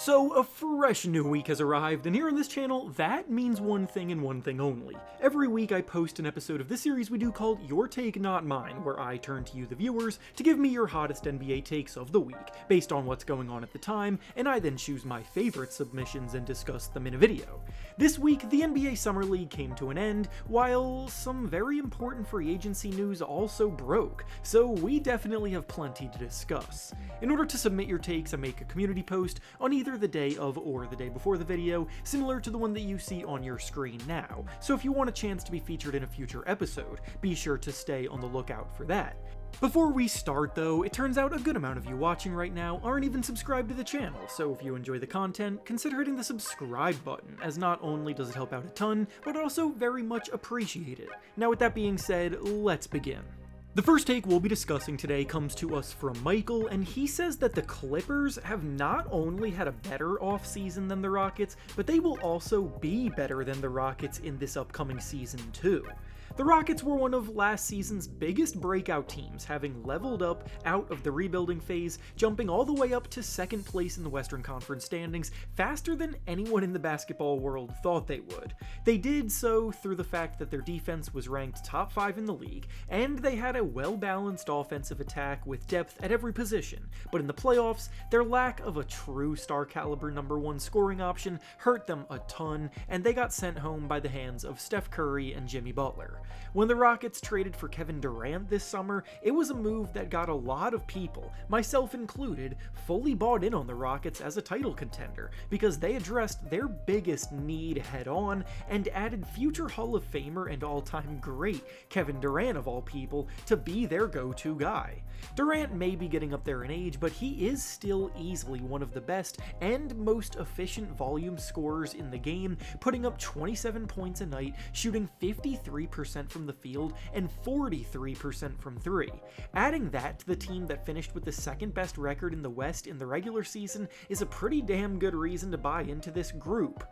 So, a fresh new week has arrived, and here on this channel, that means one thing and one thing only. Every week I post an episode of this series we do called Your Take Not Mine, where I turn to you, the viewers, to give me your hottest NBA takes of the week, based on what's going on at the time, and I then choose my favorite submissions and discuss them in a video. This week, the NBA Summer League came to an end, while some very important free agency news also broke, so we definitely have plenty to discuss. In order to submit your takes, I make a community post on either the day of or the day before the video, similar to the one that you see on your screen now, so if you want a chance to be featured in a future episode, be sure to stay on the lookout for that. Before we start though, it turns out a good amount of you watching right now aren't even subscribed to the channel, so if you enjoy the content, consider hitting the subscribe button, as not only does it help out a ton, but also very much appreciated. Now with that being said, let's begin. The first take we'll be discussing today comes to us from Michael, and he says that the Clippers have not only had a better offseason than the Rockets, but they will also be better than the Rockets in this upcoming season too. The Rockets were one of last season's biggest breakout teams, having leveled up out of the rebuilding phase, jumping all the way up to second place in the Western Conference standings faster than anyone in the basketball world thought they would. They did so through the fact that their defense was ranked top 5 in the league, and they had a well-balanced offensive attack with depth at every position, but in the playoffs, their lack of a true star-caliber number 1 scoring option hurt them a ton, and they got sent home by the hands of Steph Curry and Jimmy Butler. When the Rockets traded for Kevin Durant this summer, it was a move that got a lot of people, myself included, fully bought in on the Rockets as a title contender, because they addressed their biggest need head-on and added future Hall of Famer and all-time great Kevin Durant of all people to be their go-to guy. Durant may be getting up there in age, but he is still easily one of the best and most efficient volume scorers in the game, putting up 27 points a night, shooting 53% from the field and 43% from 3. Adding that to the team that finished with the second best record in the West in the regular season is a pretty damn good reason to buy into this group.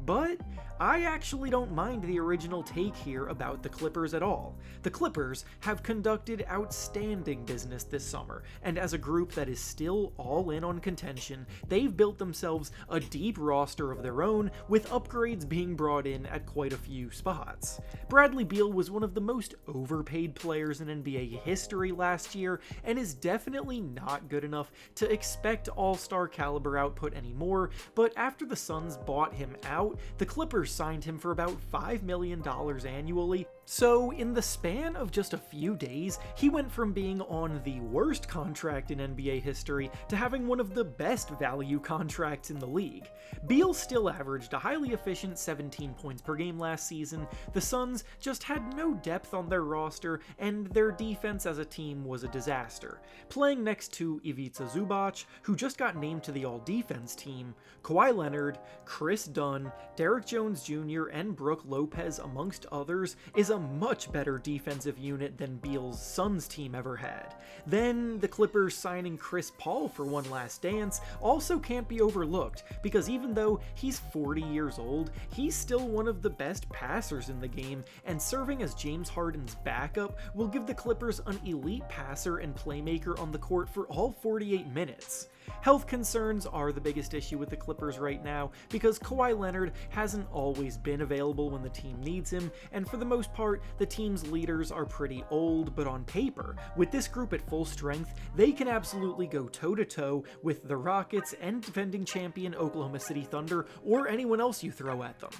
But I actually don't mind the original take here about the Clippers at all. The Clippers have conducted outstanding business this summer, and as a group that is still all in on contention, they've built themselves a deep roster of their own, with upgrades being brought in at quite a few spots. Bradley Beal was one of the most overpaid players in NBA history last year, and is definitely not good enough to expect all-star caliber output anymore, but after the Suns bought him out, the Clippers signed him for about $5 million annually, so in the span of just a few days, he went from being on the worst contract in NBA history to having one of the best value contracts in the league. Beal still averaged a highly efficient 17 points per game last season. The Suns just had no depth on their roster, and their defense as a team was a disaster. Playing next to Ivica Zubac, who just got named to the All-Defense team, Kawhi Leonard, Chris Dunn, Derrick Jones Jr., and Brook Lopez, amongst others, is a much better defensive unit than Beal's Suns team ever had. Then, the Clippers signing Chris Paul for one last dance also can't be overlooked, because even though he's 40 years old, he's still one of the best passers in the game, and serving as James Harden's backup will give the Clippers an elite passer and playmaker on the court for all 48 minutes. Health concerns are the biggest issue with the Clippers right now, because Kawhi Leonard hasn't always been available when the team needs him, and for the most part, the team's leaders are pretty old, but on paper, with this group at full strength, they can absolutely go toe-to-toe with the Rockets and defending champion Oklahoma City Thunder, or anyone else you throw at them.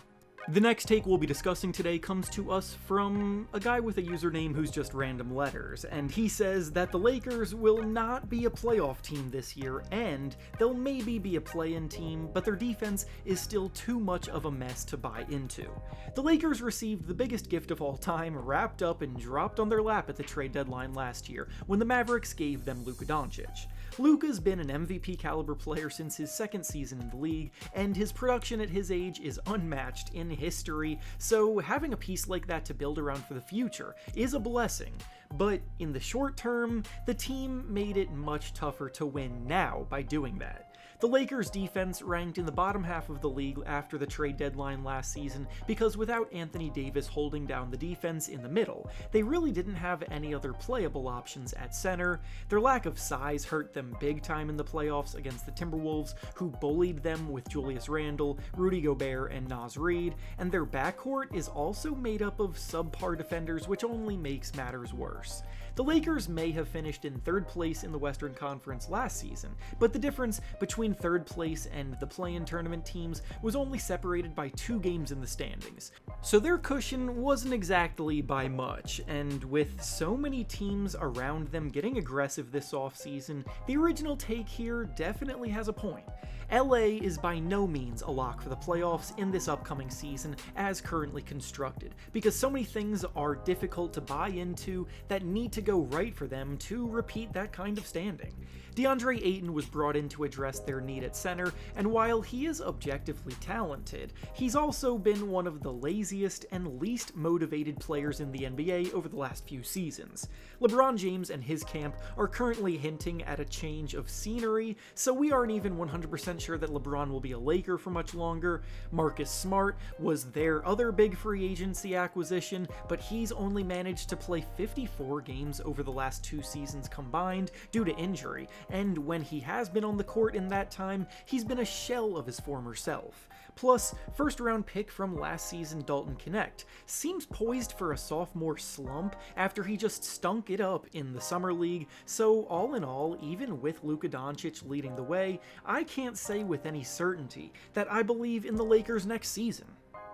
The next take we'll be discussing today comes to us from a guy with a username who's just random letters, and he says that the Lakers will not be a playoff team this year, and they'll maybe be a play-in team, but their defense is still too much of a mess to buy into. The Lakers received the biggest gift of all time, wrapped up and dropped on their lap at the trade deadline last year, when the Mavericks gave them Luka Doncic. Luka's been an MVP caliber player since his second season in the league, and his production at his age is unmatched in history, so having a piece like that to build around for the future is a blessing. But in the short term, the team made it much tougher to win now by doing that. The Lakers' defense ranked in the bottom half of the league after the trade deadline last season because without Anthony Davis holding down the defense in the middle, they really didn't have any other playable options at center. Their lack of size hurt them big time in the playoffs against the Timberwolves, who bullied them with Julius Randle, Rudy Gobert, and Naz Reid, and their backcourt is also made up of subpar defenders, which only makes matters worse. The Lakers may have finished in third place in the Western Conference last season, but the difference between third place and the play-in tournament teams was only separated by 2 games in the standings. So their cushion wasn't exactly by much, and with so many teams around them getting aggressive this offseason, the original take here definitely has a point. LA is by no means a lock for the playoffs in this upcoming season as currently constructed, because so many things are difficult to buy into that need to go right for them to repeat that kind of standing. DeAndre Ayton was brought in to address their need at center, and while he is objectively talented, he's also been one of the laziest and least motivated players in the NBA over the last few seasons. LeBron James and his camp are currently hinting at a change of scenery, so we aren't even 100% sure that LeBron will be a Laker for much longer. Marcus Smart was their other big free agency acquisition, but he's only managed to play 54 games over the last 2 seasons combined due to injury, and when he has been on the court in that time, he's been a shell of his former self. Plus, first-round pick from last season Dalton Knecht seems poised for a sophomore slump after he just stunk it up in the Summer League, so all in all, even with Luka Doncic leading the way, I can't say with any certainty that I believe in the Lakers next season.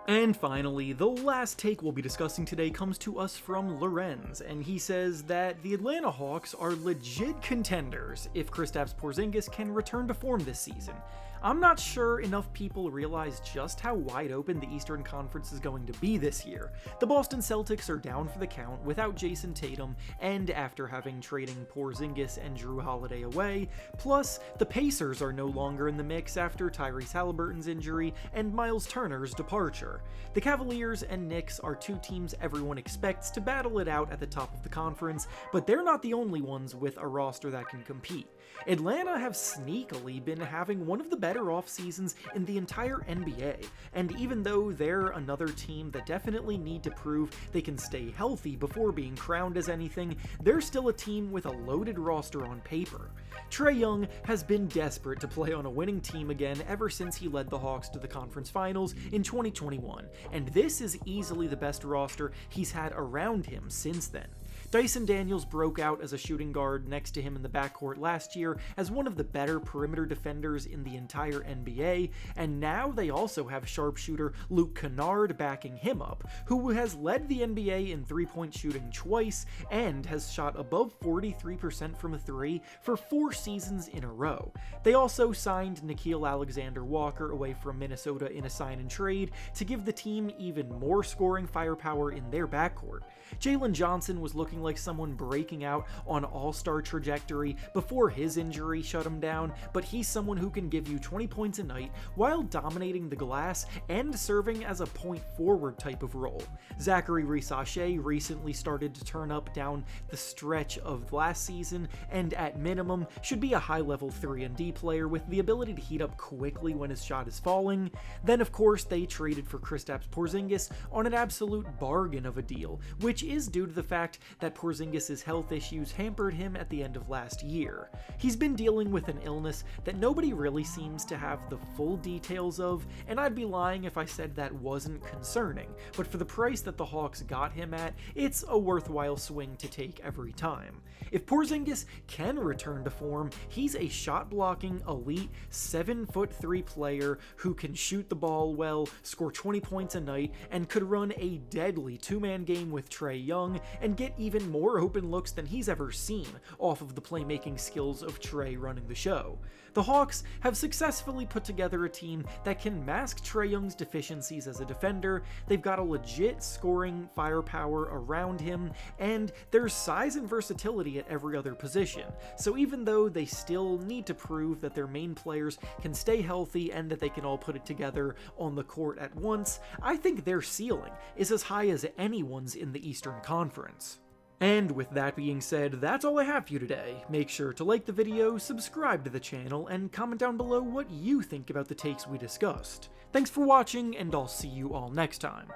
And finally, the last take we'll be discussing today comes to us from Lorenz, and he says that the Atlanta Hawks are legit contenders if Kristaps Porzingis can return to form this season. I'm not sure enough people realize just how wide open the Eastern Conference is going to be this year. The Boston Celtics are down for the count without Jason Tatum, and after having trading Porzingis and Jrue Holiday away, plus the Pacers are no longer in the mix after Tyrese Halliburton's injury and Miles Turner's departure. The Cavaliers and Knicks are 2 teams everyone expects to battle it out at the top of the conference, but they're not the only ones with a roster that can compete. Atlanta have sneakily been having one of the better off seasons in the entire NBA, and even though they're another team that definitely need to prove they can stay healthy before being crowned as anything, they're still a team with a loaded roster on paper. Trae Young has been desperate to play on a winning team again ever since he led the Hawks to the conference finals in 2021, and this is easily the best roster he's had around him since then. Dyson Daniels broke out as a shooting guard next to him in the backcourt last year as one of the better perimeter defenders in the entire NBA, and now they also have sharpshooter Luke Kennard backing him up, who has led the NBA in three-point shooting twice and has shot above 43% from 3 for 4 seasons in a row. They also signed Nickeil Alexander-Walker away from Minnesota in a sign and trade to give the team even more scoring firepower in their backcourt. Jalen Johnson was looking like someone breaking out on all-star trajectory before his injury shut him down, but he's someone who can give you 20 points a night while dominating the glass and serving as a point forward type of role. Zachary Risache recently started to turn up down the stretch of last season, and at minimum should be a high-level 3-and-D player with the ability to heat up quickly when his shot is falling. Then of course they traded for Kristaps Porzingis on an absolute bargain of a deal, which is due to the fact that Porzingis' health issues hampered him at the end of last year. He's been dealing with an illness that nobody really seems to have the full details of, and I'd be lying if I said that wasn't concerning, but for the price that the Hawks got him at, it's a worthwhile swing to take every time. If Porzingis can return to form, he's a shot-blocking, elite, 7'3" player who can shoot the ball well, score 20 points a night, and could run a deadly 2-man game with Trae Young and get even more open looks than he's ever seen off of the playmaking skills of Trae running the show. The Hawks have successfully put together a team that can mask Trae Young's deficiencies as a defender. They've got a legit scoring firepower around him, and there's size and versatility at every other position. So even though they still need to prove that their main players can stay healthy and that they can all put it together on the court at once, I think their ceiling is as high as anyone's in the Eastern Conference. And with that being said, that's all I have for you today. Make sure to like the video, subscribe to the channel, and comment down below what you think about the takes we discussed. Thanks for watching, and I'll see you all next time.